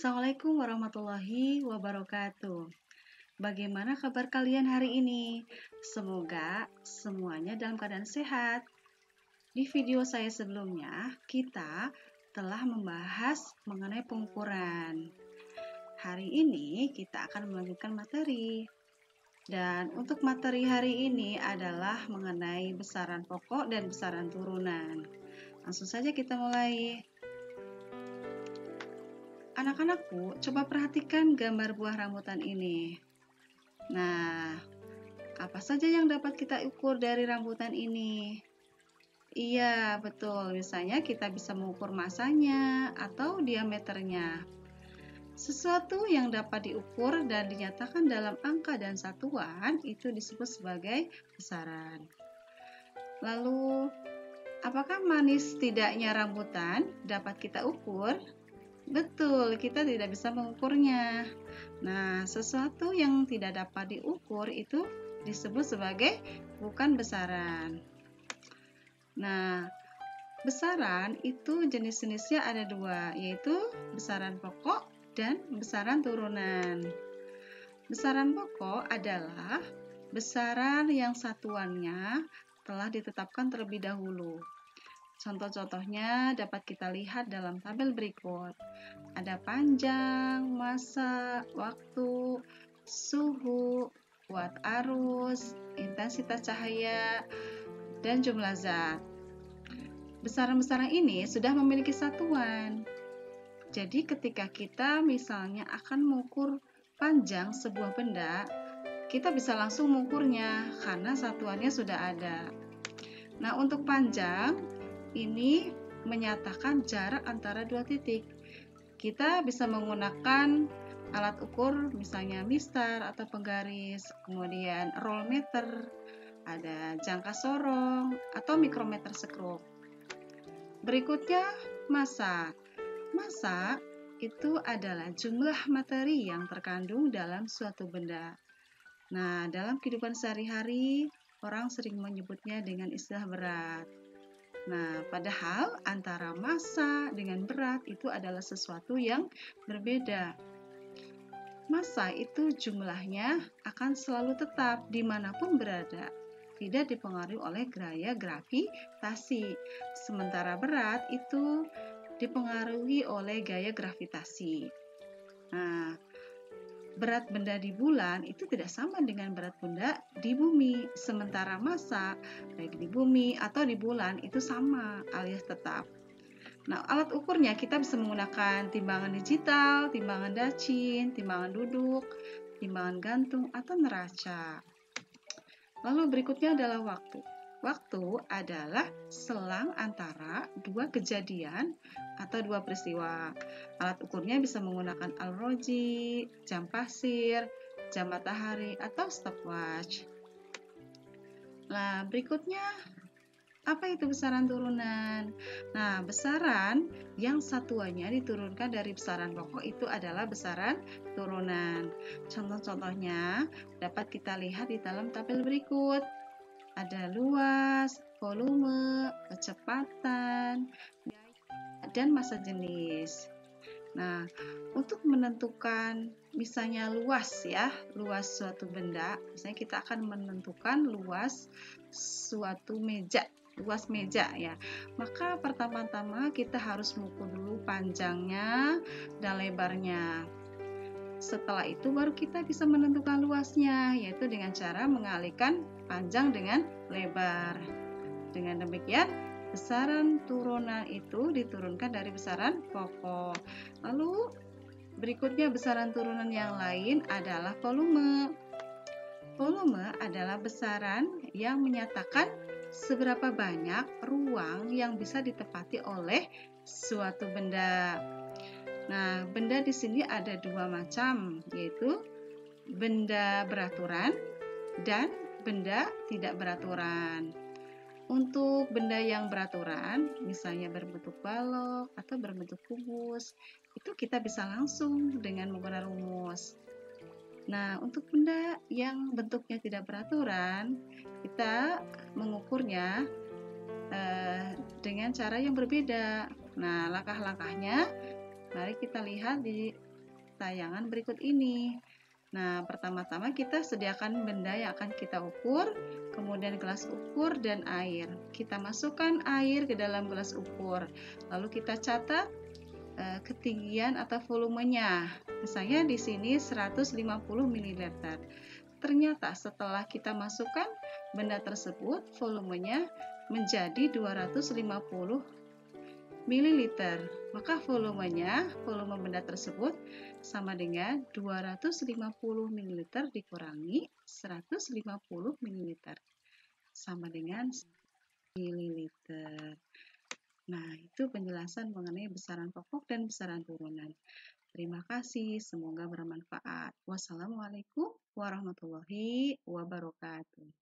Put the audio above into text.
Assalamualaikum warahmatullahi wabarakatuh. Bagaimana kabar kalian hari ini? Semoga semuanya dalam keadaan sehat. Di video saya sebelumnya, kita telah membahas mengenai pengukuran. Hari ini kita akan melanjutkan materi. Dan untuk materi hari ini adalah mengenai besaran pokok dan besaran turunan. Langsung saja kita mulai. Anak-anakku, coba perhatikan gambar buah rambutan ini. Nah, apa saja yang dapat kita ukur dari rambutan ini? Iya, betul. Misalnya kita bisa mengukur masanya atau diameternya. Sesuatu yang dapat diukur dan dinyatakan dalam angka dan satuan itu disebut sebagai besaran. Lalu, apakah manis tidaknya rambutan dapat kita ukur? Betul, kita tidak bisa mengukurnya. Nah, sesuatu yang tidak dapat diukur itu disebut sebagai bukan besaran. Nah, besaran itu jenis-jenisnya ada dua, yaitu besaran pokok dan besaran turunan. Besaran pokok adalah besaran yang satuannya telah ditetapkan terlebih dahulu. Contoh-contohnya dapat kita lihat dalam tabel berikut. Ada panjang, massa, waktu, suhu, watt arus, intensitas cahaya, dan jumlah zat. Besaran-besaran ini sudah memiliki satuan. Jadi ketika kita misalnya akan mengukur panjang sebuah benda, kita bisa langsung mengukurnya karena satuannya sudah ada. Nah, untuk panjang ini menyatakan jarak antara dua titik. Kita bisa menggunakan alat ukur misalnya mistar atau penggaris, kemudian roll meter, ada jangka sorong atau mikrometer skrup. Berikutnya massa. Massa itu adalah jumlah materi yang terkandung dalam suatu benda. Nah, dalam kehidupan sehari-hari orang sering menyebutnya dengan istilah berat. Nah, padahal antara massa dengan berat itu adalah sesuatu yang berbeda. Massa itu jumlahnya akan selalu tetap dimanapun berada, tidak dipengaruhi oleh gaya gravitasi. Sementara berat itu dipengaruhi oleh gaya gravitasi. Nah, berat benda di bulan itu tidak sama dengan berat benda di bumi. Sementara massa baik di bumi atau di bulan itu sama alias tetap. Nah, alat ukurnya kita bisa menggunakan timbangan digital, timbangan dacin, timbangan duduk, timbangan gantung atau neraca. Lalu berikutnya adalah waktu. Waktu adalah selang antara dua kejadian atau dua peristiwa. Alat ukurnya bisa menggunakan alroji, jam pasir, jam matahari, atau stopwatch. Nah, berikutnya apa itu besaran turunan? Nah, besaran yang satuannya diturunkan dari besaran pokok itu adalah besaran turunan. Contoh-contohnya dapat kita lihat di dalam tabel berikut. Ada luas, volume, kecepatan, dan massa jenis. Nah, untuk menentukan misalnya luas suatu benda, misalnya kita akan menentukan luas suatu meja, luas meja ya. Maka pertama-tama kita harus mengukur dulu panjangnya dan lebarnya. Setelah itu baru kita bisa menentukan luasnya, yaitu dengan cara mengalihkan panjang dengan lebar. Dengan demikian, besaran turunan itu diturunkan dari besaran pokok. Lalu berikutnya besaran turunan yang lain adalah volume. Volume adalah besaran yang menyatakan seberapa banyak ruang yang bisa ditempati oleh suatu benda. Nah, benda di sini ada dua macam, yaitu benda beraturan dan benda tidak beraturan. Untuk benda yang beraturan, misalnya berbentuk balok atau berbentuk kubus, itu kita bisa langsung dengan menggunakan rumus. Nah, untuk benda yang bentuknya tidak beraturan, kita mengukurnya dengan cara yang berbeda. Nah, langkah-langkahnya mari kita lihat di tayangan berikut ini. Nah, pertama-tama kita sediakan benda yang akan kita ukur, kemudian gelas ukur dan air. Kita masukkan air ke dalam gelas ukur, lalu kita catat ketinggian atau volumenya. Misalnya di sini 150 ml. Ternyata setelah kita masukkan benda tersebut, volumenya menjadi 250 ml. Maka volume benda tersebut sama dengan 250 ml dikurangi 150 ml sama dengan ml. Nah, itu penjelasan mengenai besaran pokok dan besaran turunan. Terima kasih, semoga bermanfaat. Wassalamualaikum warahmatullahi wabarakatuh.